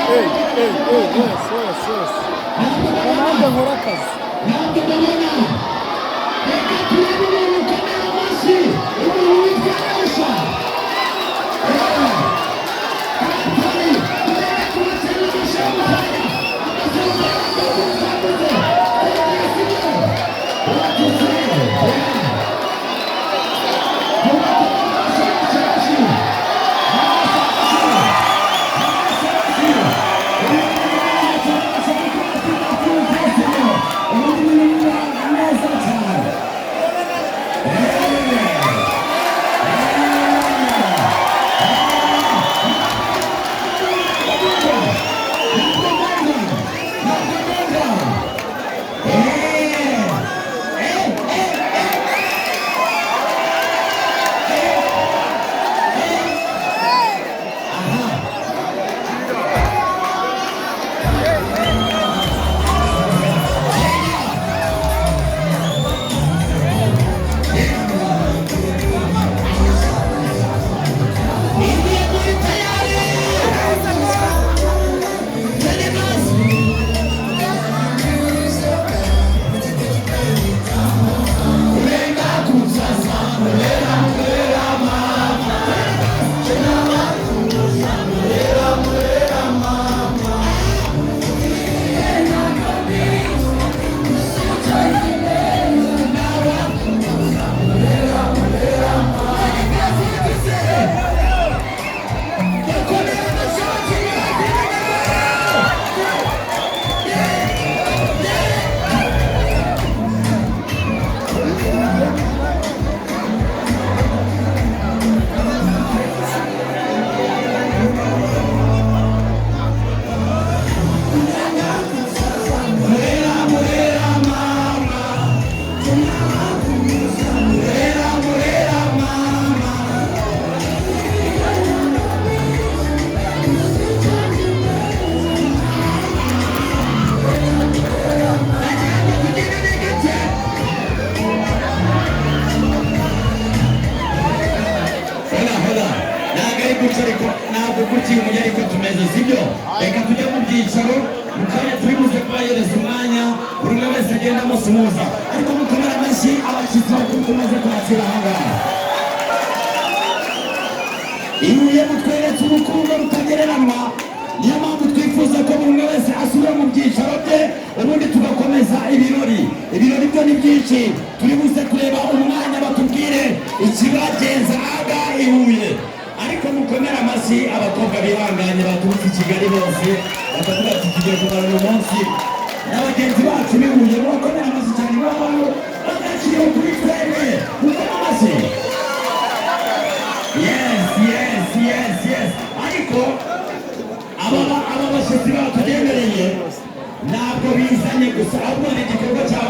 Yes. Nanjye nkora akazi. ntabwo gutya umujyi ariko tumeze sibyo reka tujye mu byicaro mu kanya turi buze kubahereza umwanya buri umwe wese agenda amusuhuza ariko mukomere amashyi abashyitsi bakuru tumaze kwakira aha ngaha ibuye mutweretse urukundo rutagereranywa niyo mpamvu twifuza ko buri umwe wese asubira mu byicaro bye ubundi tugakomeza ibirori byo ni byinshi turi buze kureba umwanya batubwire ikibagenza aha ihuye ariko mukomere amashyi abakobwa bihanganye baturutse i Kigali bose bakavuga ati tugiye kumara uyu munsi n'abagenzi bacu bihuye mukomere amashyi cyane n'abantu badakiriye kuri twebwe mukomere amashyi yes ariko aba bashyitsi batugendereye ntabwo bizanye gusa ahubwo ni igikorwa cyabo